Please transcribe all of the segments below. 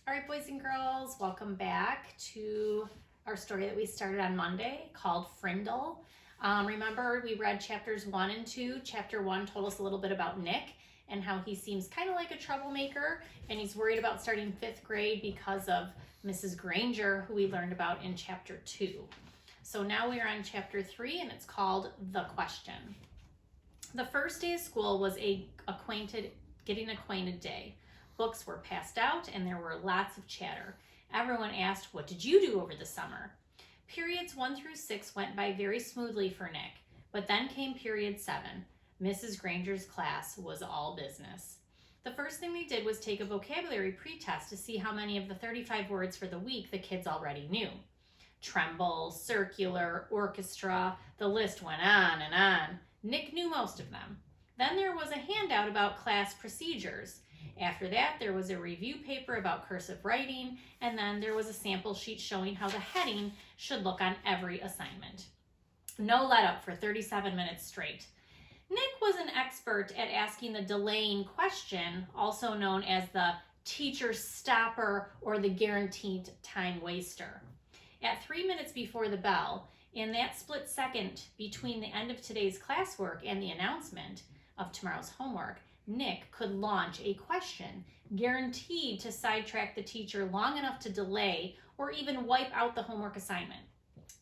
All right, boys and girls, welcome back to our story that we started on Monday called Frindle. Remember, we read chapters 1 and 2. Chapter 1 told us a little bit about Nick and how he seems kind of like a troublemaker, and he's worried about starting 5th grade because of Mrs. Granger, who we learned about in chapter 2. So now we are on chapter 3, and it's called The Question. The first day of school was a getting acquainted day. Books were passed out and there were lots of chatter. Everyone asked, "What did you do over the summer?" Periods 1 through 6 went by very smoothly for Nick, but then came period 7. Mrs. Granger's class was all business. The first thing they did was take a vocabulary pretest to see how many of the 35 words for the week the kids already knew. Tremble, circular, orchestra, the list went on and on. Nick knew most of them. Then there was a handout about class procedures. After that, there was a review paper about cursive writing, and then there was a sample sheet showing how the heading should look on every assignment. No let up for 37 minutes straight. Nick was an expert at asking the delaying question, also known as the teacher stopper or the guaranteed time waster. At 3 minutes before the bell, in that split second between the end of today's classwork and the announcement of tomorrow's homework, Nick could launch a question guaranteed to sidetrack the teacher long enough to delay or even wipe out the homework assignment.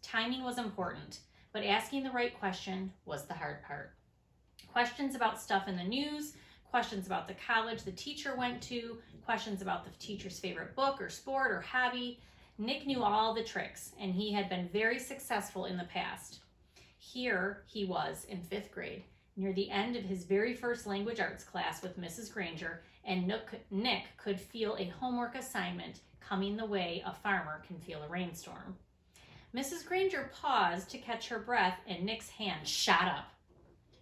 Timing was important, but asking the right question was the hard part. Questions about stuff in the news, questions about the college the teacher went to, questions about the teacher's favorite book or sport or hobby. Nick knew all the tricks, and he had been very successful in the past. Here he was in 5th grade, near the end of his very first language arts class with Mrs. Granger, and Nick could feel a homework assignment coming the way a farmer can feel a rainstorm. Mrs. Granger paused to catch her breath, and Nick's hand shot up.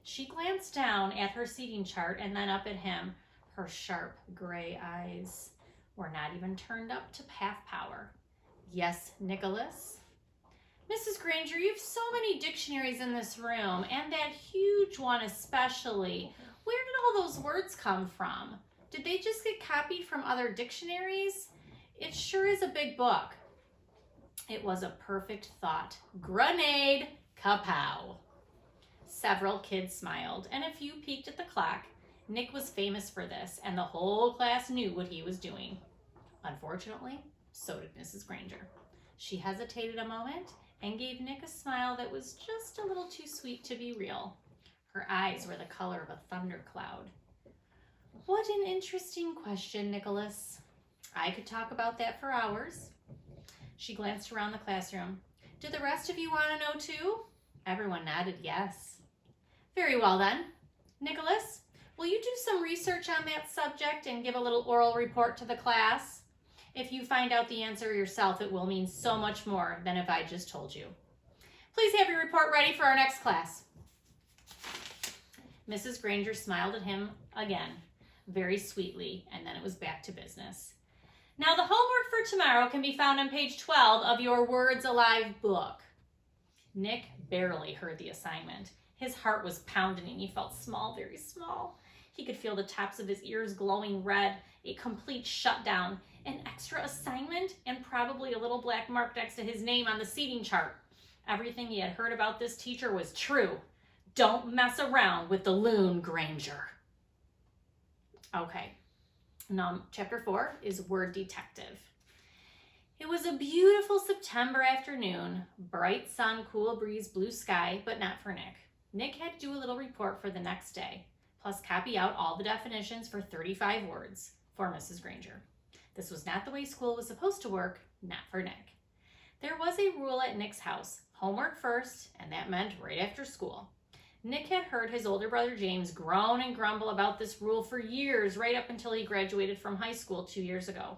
She glanced down at her seating chart and then up at him. Her sharp gray eyes were not even turned up to half power. "Yes, Nicholas?" "Mrs. Granger, you have so many dictionaries in this room, and that huge one especially. Where did all those words come from? Did they just get copied from other dictionaries? It sure is a big book." It was a perfect thought. Grenade! Kapow! Several kids smiled, and a few peeked at the clock. Nick was famous for this, and the whole class knew what he was doing. Unfortunately, so did Mrs. Granger. She hesitated a moment and gave Nick a smile that was just a little too sweet to be real. Her eyes were the color of a thundercloud. "What an interesting question, Nicholas. I could talk about that for hours." She glanced around the classroom. "Do the rest of you want to know too?" Everyone nodded yes. "Very well then. Nicholas, will you do some research on that subject and give a little oral report to the class? If you find out the answer yourself, it will mean so much more than if I just told you. Please have your report ready for our next class." Mrs. Granger smiled at him again, very sweetly, and then it was back to business. "Now the homework for tomorrow can be found on page 12 of your Words Alive book." Nick barely heard the assignment. His heart was pounding and he felt small, very small. He could feel the tops of his ears glowing red, a complete shutdown, an extra assignment, and probably a little black mark next to his name on the seating chart. Everything he had heard about this teacher was true. Don't mess around with the loon, Granger. Okay, now chapter 4 is Word Detective. It was a beautiful September afternoon. Bright sun, cool breeze, blue sky, but not for Nick. Nick had to do a little report for the next day, plus copy out all the definitions for 35 words for Mrs. Granger. This was not the way school was supposed to work, not for Nick. There was a rule at Nick's house, homework first, and that meant right after school. Nick had heard his older brother James groan and grumble about this rule for years, right up until he graduated from high school 2 years ago.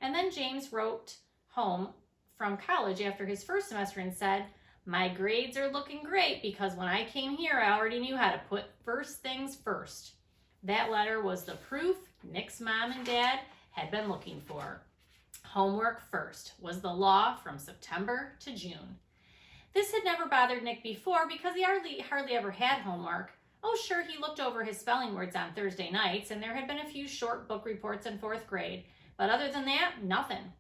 And then James wrote home from college after his first semester and said, "My grades are looking great because when I came here, I already knew how to put first things first." That letter was the proof Nick's mom and dad had been looking for. Homework first was the law from September to June. This had never bothered Nick before because he hardly ever had homework. Oh, sure, he looked over his spelling words on Thursday nights, and there had been a few short book reports in 4th grade, But other than that, nothing.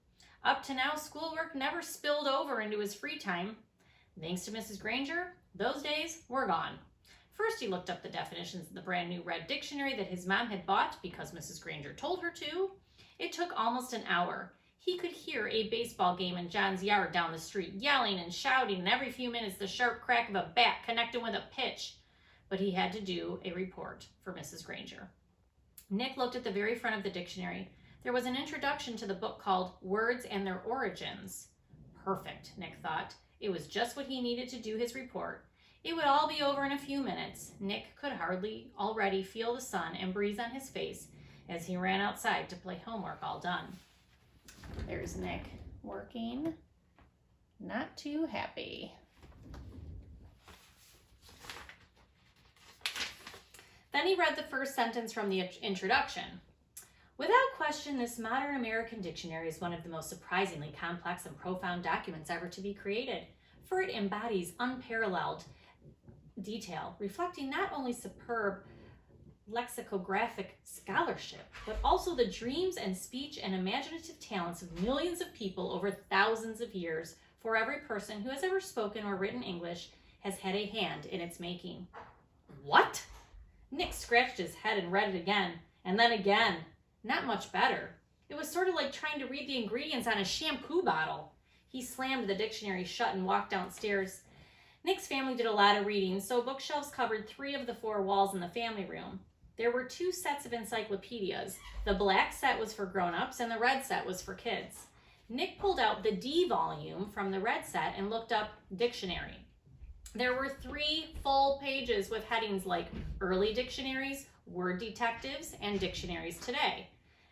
Up to now, schoolwork never spilled over into his free time. Thanks to Mrs. Granger, those days were gone. First, he looked up the definitions of the brand new red dictionary that his mom had bought because Mrs. Granger told her to. It took almost an hour. He could hear a baseball game in John's yard down the street, yelling and shouting, and every few minutes the sharp crack of a bat connecting with a pitch. But he had to do a report for Mrs. Granger. Nick looked at the very front of the dictionary. There was an introduction to the book called Words and Their Origins. Perfect, Nick thought. It was just what he needed to do his report. It would all be over in a few minutes. Nick could hardly already feel the sun and breeze on his face as he ran outside to play homework all done. There's Nick working. Not too happy. Then he read the first sentence from the introduction. Without question, this modern American dictionary is one of the most surprisingly complex and profound documents ever to be created, for it embodies unparalleled detail, reflecting not only superb lexicographic scholarship, but also the dreams and speech and imaginative talents of millions of people over thousands of years, for every person who has ever spoken or written English has had a hand in its making. What? Nick scratched his head and read it again, and then again. Not much better. It was sort of like trying to read the ingredients on a shampoo bottle. He slammed the dictionary shut and walked downstairs. Nick's family did a lot of reading, so bookshelves covered 3 of the 4 walls in the family room. There were 2 sets of encyclopedias. The black set was for grown-ups and the red set was for kids. Nick pulled out the D volume from the red set and looked up dictionary. There were 3 full pages with headings like early dictionaries, word detectives, and dictionaries today.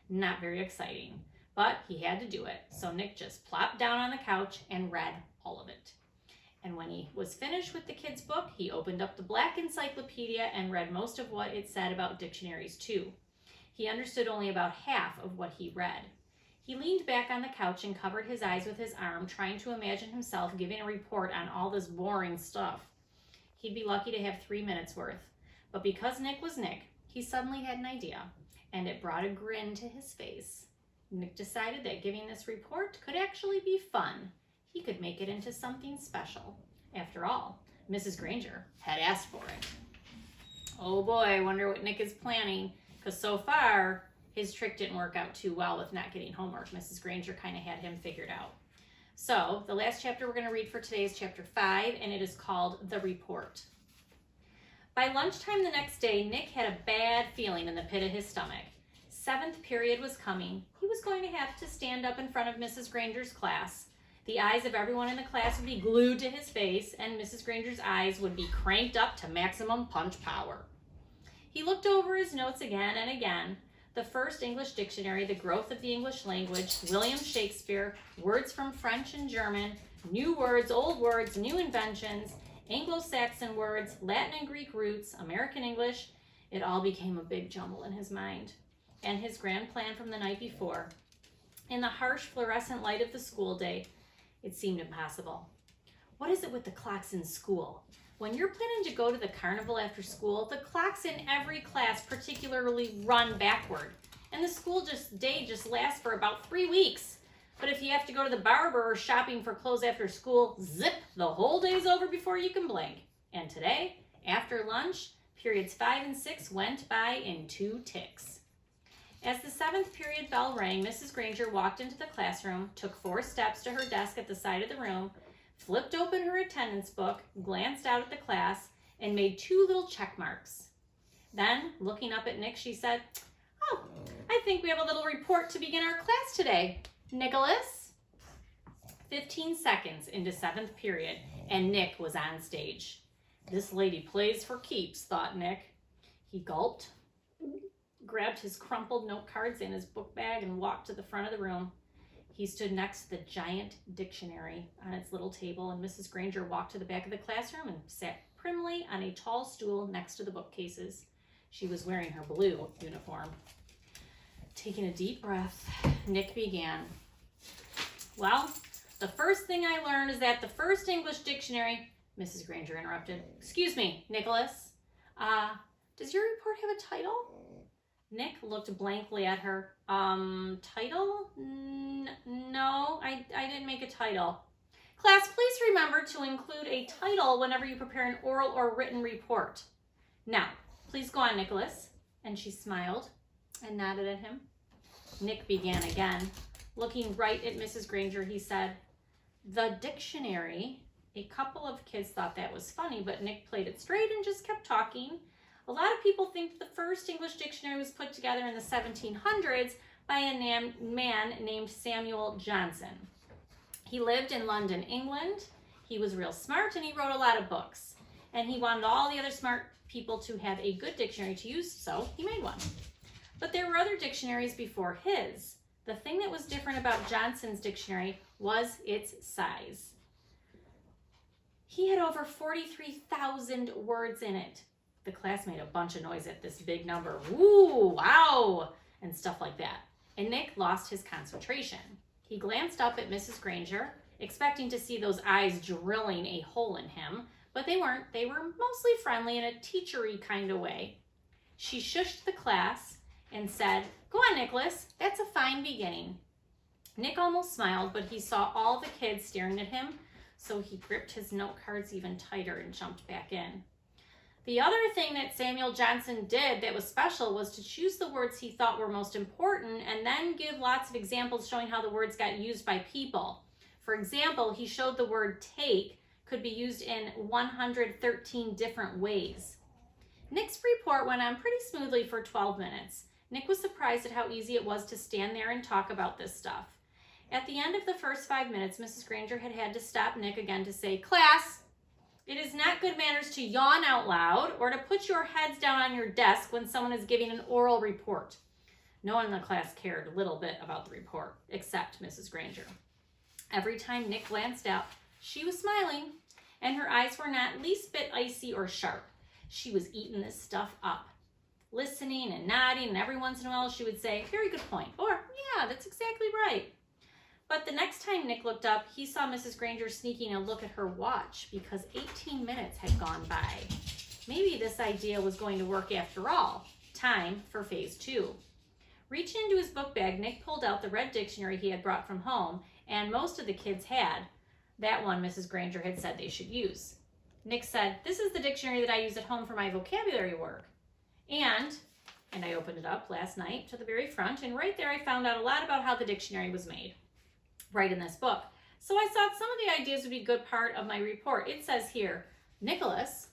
Not very exciting, but he had to do it, so Nick just plopped down on the couch and read all of it. And when he was finished with the kid's book, he opened up the black encyclopedia and read most of what it said about dictionaries too. He understood only about half of what he read. He leaned back on the couch and covered his eyes with his arm, trying to imagine himself giving a report on all this boring stuff. He'd be lucky to have 3 minutes worth. But because Nick was Nick, he suddenly had an idea, and it brought a grin to his face. Nick decided that giving this report could actually be fun. He could make it into something special. After all, Mrs. Granger had asked for it. Oh boy, I wonder what Nick is planning, because so far, his trick didn't work out too well with not getting homework. Mrs. Granger kind of had him figured out. So, the last chapter we're going to read for today is chapter 5, and it is called The Report. By lunchtime the next day, Nick had a bad feeling in the pit of his stomach. 7th period was coming. He was going to have to stand up in front of Mrs. Granger's class. The eyes of everyone in the class would be glued to his face, and Mrs. Granger's eyes would be cranked up to maximum punch power. He looked over his notes again and again. The first English dictionary, The Growth of the English Language, William Shakespeare, words from French and German, new words, old words, new inventions, Anglo-Saxon words, Latin and Greek roots, American English. It all became a big jumble in his mind. And his grand plan from the night before. In the harsh fluorescent light of the school day, it seemed impossible. What is it with the clocks in school? When you're planning to go to the carnival after school, the clocks in every class particularly run backward. And the school day just lasts for about 3 weeks. But if you have to go to the barber or shopping for clothes after school, zip, the whole day's over before you can blink. And today, after lunch, periods 5 and 6 went by in 2 ticks. As the 7th period bell rang, Mrs. Granger walked into the classroom, took 4 steps to her desk at the side of the room, flipped open her attendance book, glanced out at the class, and made 2 little check marks. Then, looking up at Nick, she said, "Oh, I think we have a little report to begin our class today. Nicholas?" 15 seconds into 7th period, and Nick was on stage. This lady plays for keeps, thought Nick. He gulped, grabbed his crumpled note cards in his book bag, and walked to the front of the room. He stood next to the giant dictionary on its little table, and Mrs. Granger walked to the back of the classroom and sat primly on a tall stool next to the bookcases. She was wearing her blue uniform. Taking a deep breath, Nick began. "Well, the first thing I learned is that the first English dictionary," Mrs. Granger interrupted. "Excuse me, Nicholas. Does your report have a title?" Nick looked blankly at her. Title? No, I didn't make a title. Class, please remember to include a title whenever you prepare an oral or written report. Now, please go on, Nicholas. And she smiled and nodded at him. Nick began again. Looking right at Mrs. Granger, he said, "The dictionary." A couple of kids thought that was funny, but Nick played it straight and just kept talking. A lot of people think the first English dictionary was put together in the 1700s by a man named Samuel Johnson. He lived in London, England. He was real smart and he wrote a lot of books. And he wanted all the other smart people to have a good dictionary to use, so he made one. But there were other dictionaries before his. The thing that was different about Johnson's dictionary was its size. He had over 43,000 words in it. The class made a bunch of noise at this big number. Woo, wow, and stuff like that. And Nick lost his concentration. He glanced up at Mrs. Granger, expecting to see those eyes drilling a hole in him, but they weren't. They were mostly friendly in a teachery kind of way. She shushed the class and said, "Go on, Nicholas, that's a fine beginning." Nick almost smiled, but he saw all the kids staring at him, so he gripped his note cards even tighter and jumped back in. The other thing that Samuel Johnson did that was special was to choose the words he thought were most important and then give lots of examples showing how the words got used by people. For example, he showed the word take could be used in 113 different ways. Nick's report went on pretty smoothly for 12 minutes. Nick was surprised at how easy it was to stand there and talk about this stuff. At the end of the first 5 minutes, Mrs. Granger had to stop Nick again to say, "Class, it is not good manners to yawn out loud or to put your heads down on your desk when someone is giving an oral report." No one in the class cared a little bit about the report, except Mrs. Granger. Every time Nick glanced up, she was smiling, and her eyes were not least bit icy or sharp. She was eating this stuff up, listening and nodding, and every once in a while she would say, "Very good point," or "Yeah, that's exactly right." But the next time Nick looked up, he saw Mrs. Granger sneaking a look at her watch because 18 minutes had gone by. Maybe this idea was going to work after all. Time for phase 2. Reaching into his book bag, Nick pulled out the red dictionary he had brought from home, and most of the kids had. That one Mrs. Granger had said they should use. Nick said, "This is the dictionary that I use at home for my vocabulary work." And I opened it up last night to the very front, and right there I found out a lot about how the dictionary was made. Right in this book. So I thought some of the ideas would be a good part of my report. It says here, "Nicholas,"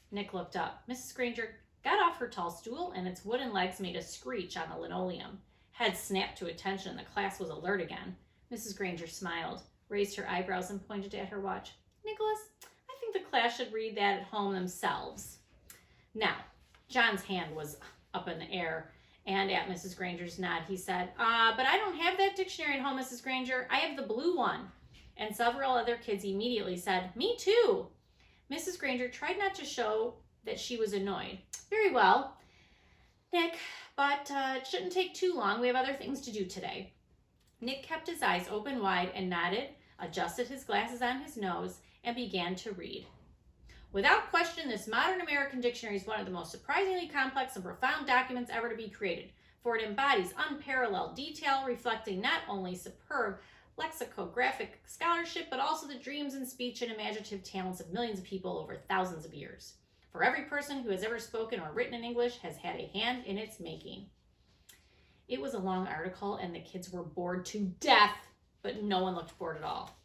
Nick looked up. Mrs. Granger got off her tall stool and its wooden legs made a screech on the linoleum. Head snapped to attention and the class was alert again. Mrs. Granger smiled, raised her eyebrows and pointed at her watch. "Nicholas, I think the class should read that at home themselves." Now, John's hand was up in the air. And at Mrs. Granger's nod, he said, "But I don't have that dictionary at home, Mrs. Granger. I have the blue one." And several other kids immediately said, "Me too." Mrs. Granger tried not to show that she was annoyed. "Very well, Nick, but it shouldn't take too long. We have other things to do today." Nick kept his eyes open wide and nodded, adjusted his glasses on his nose, and began to read. "Without question, this modern American dictionary is one of the most surprisingly complex and profound documents ever to be created, for it embodies unparalleled detail, reflecting not only superb lexicographic scholarship, but also the dreams and speech and imaginative talents of millions of people over thousands of years. For every person who has ever spoken or written in English has had a hand in its making." It was a long article, and the kids were bored to death, but no one looked bored at all.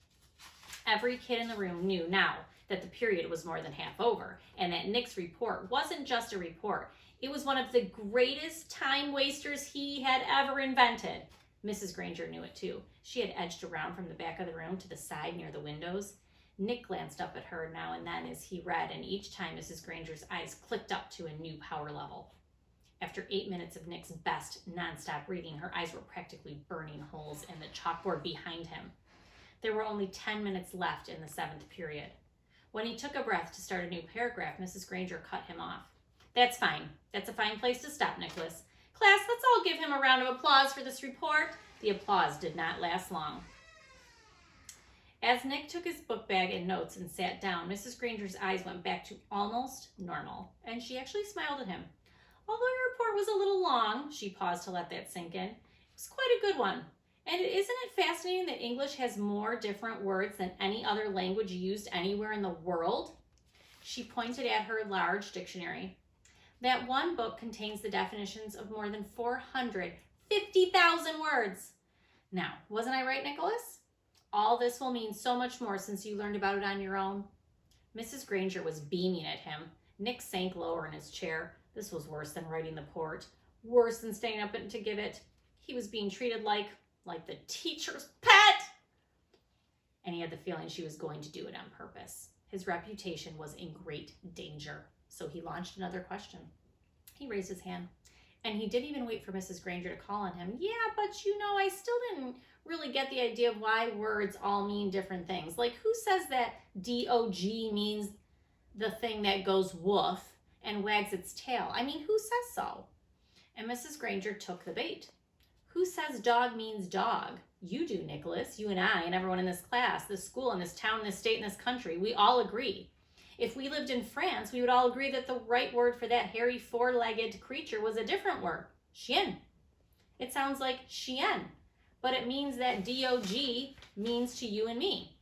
Every kid in the room knew now that the period was more than half over, and that Nick's report wasn't just a report. It was one of the greatest time wasters he had ever invented. Mrs. Granger knew it too. She had edged around from the back of the room to the side near the windows. Nick glanced up at her now and then as he read, and each time Mrs. Granger's eyes clicked up to a new power level. After 8 minutes of Nick's best nonstop reading, her eyes were practically burning holes in the chalkboard behind him. There were only 10 minutes left in the 7th period. When he took a breath to start a new paragraph, Mrs. Granger cut him off. "That's fine. That's a fine place to stop, Nicholas. Class, let's all give him a round of applause for this report." The applause did not last long. As Nick took his book bag and notes and sat down, Mrs. Granger's eyes went back to almost normal, and she actually smiled at him. Although your report was a little long, she paused to let that sink in, it was quite a good one. And isn't it fascinating that English has more different words than any other language used anywhere in the world? She pointed at her large dictionary. That one book contains the definitions of more than 450,000 words. Now, wasn't I right, Nicholas? All this will mean so much more since you learned about it on your own. Mrs. Granger was beaming at him. Nick sank lower in his chair. This was worse than writing the report, worse than staying up to give it. He was being treated like the teacher's pet. And he had the feeling she was going to do it on purpose. His reputation was in great danger. So he launched another question. He raised his hand. And he didn't even wait for Mrs. Granger to call on him. Yeah, but I still didn't really get the idea of why words all mean different things. Like, who says that D-O-G means the thing that goes woof and wags its tail? I mean, who says so? And Mrs. Granger took the bait. Who says dog means dog? You do, Nicholas. You and I and everyone in this class, this school, in this town, this state, in this country. We all agree. If we lived in France, we would all agree that the right word for that hairy four-legged creature was a different word, chien. It sounds like chien, but it means that D-O-G means to you and me.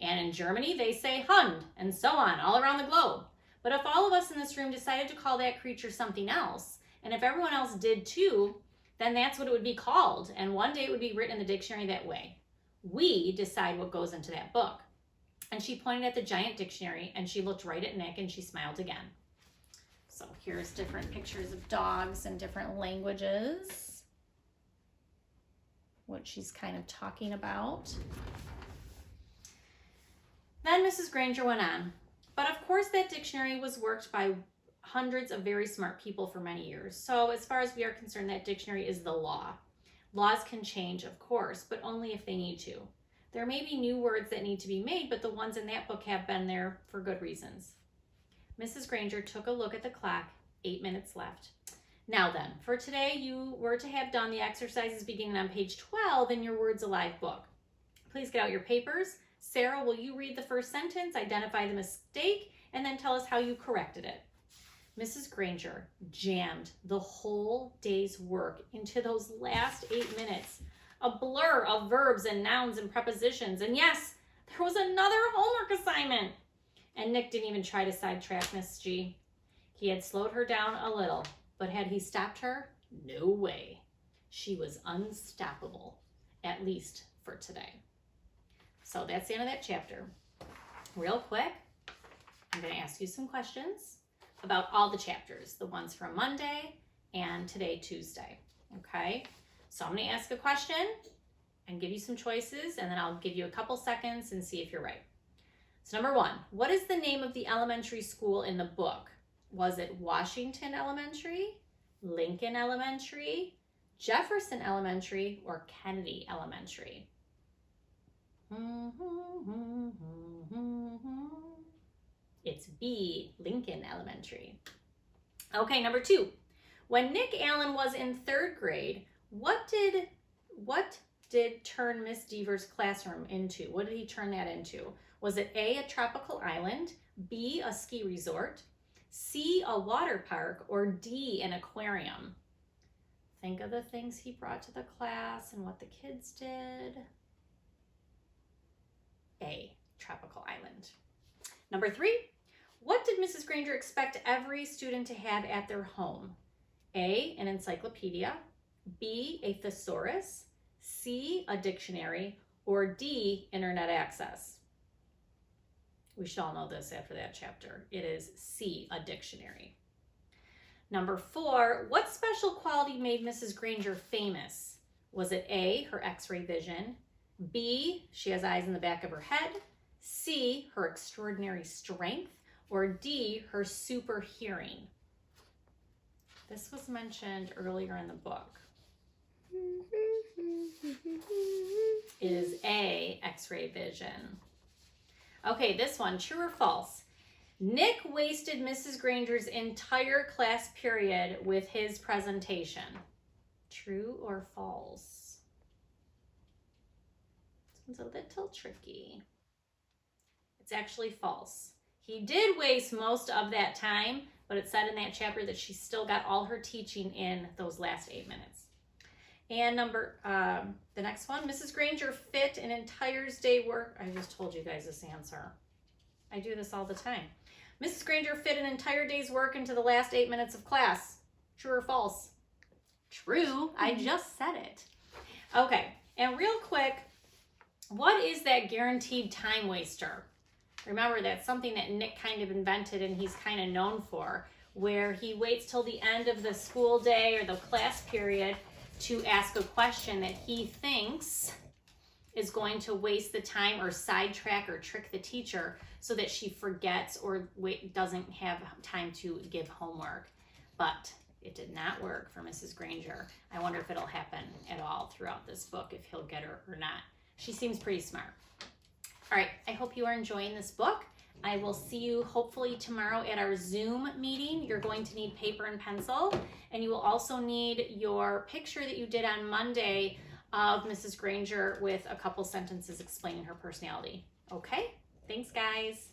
And in Germany, they say Hund, and so on, all around the globe. But if all of us in this room decided to call that creature something else, and if everyone else did too, then that's what it would be called, and one day it would be written in the dictionary that way. We decide what goes into that book. And she pointed at the giant dictionary, and she looked right at Nick, and she smiled again. So here's different pictures of dogs in different languages, what she's kind of talking about. Then Mrs. Granger went on. But of course that dictionary was worked by hundreds of very smart people for many years. So as far as we are concerned, that dictionary is the law. Laws can change, of course, but only if they need to. There may be new words that need to be made, but the ones in that book have been there for good reasons. Mrs. Granger took a look at the clock. 8 minutes left. Now then, for today, you were to have done the exercises beginning on page 12 in your Words Alive book. Please get out your papers. Sarah, will you read the first sentence, identify the mistake, and then tell us how you corrected it? Mrs. Granger jammed the whole day's work into those last 8 minutes. A blur of verbs and nouns and prepositions. And yes, there was another homework assignment. And Nick didn't even try to sidetrack Miss G. He had slowed her down a little, but had he stopped her? No way. She was unstoppable, at least for today. So that's the end of that chapter. Real quick, I'm going to ask you some questions about all the chapters, the ones from Monday and today, Tuesday. Okay? So I'm going to ask a question and give you some choices, and then I'll give you a couple seconds and see if you're right. So number 1, what is the name of the elementary school in the book? Was it Washington Elementary, Lincoln Elementary, Jefferson Elementary, or Kennedy Elementary? It's B, Lincoln Elementary. Okay, number 2. When Nick Allen was in 3rd grade, what did turn Miss Deaver's classroom into? What did he turn that into? Was it A, a tropical island, B, a ski resort, C, a water park, or D, an aquarium? Think of the things he brought to the class and what the kids did. A, tropical island. Number 3, what did Mrs. Granger expect every student to have at their home? A, an encyclopedia, B, a thesaurus, C, a dictionary, or D, internet access? We should all know this after that chapter. It is C, a dictionary. Number 4, what special quality made Mrs. Granger famous? Was it A, her x-ray vision, B, she has eyes in the back of her head, C, her extraordinary strength, or D, her super hearing? This was mentioned earlier in the book. It is A, x-ray vision. Okay, this one, true or false? Nick wasted Mrs. Granger's entire class period with his presentation. True or false? This one's a little tricky. It's actually false. He did waste most of that time, but it said in that chapter that she still got all her teaching in those last 8 minutes. And the next one, Mrs. Granger fit an entire day's work. I just told you guys this answer. I do this all the time. Mrs. Granger fit an entire day's work into the last 8 minutes of class. True or false? True. I just said it. Okay, and real quick, what is that guaranteed time waster? Remember, that's something that Nick kind of invented and he's kind of known for, where he waits till the end of the school day or the class period to ask a question that he thinks is going to waste the time or sidetrack or trick the teacher so that she forgets or doesn't have time to give homework. But it did not work for Mrs. Granger. I wonder if it'll happen at all throughout this book, if he'll get her or not. She seems pretty smart. All right, I hope you are enjoying this book. I will see you hopefully tomorrow at our Zoom meeting. You're going to need paper and pencil, and you will also need your picture that you did on Monday of Mrs. Granger with a couple sentences explaining her personality. Okay? Thanks, guys.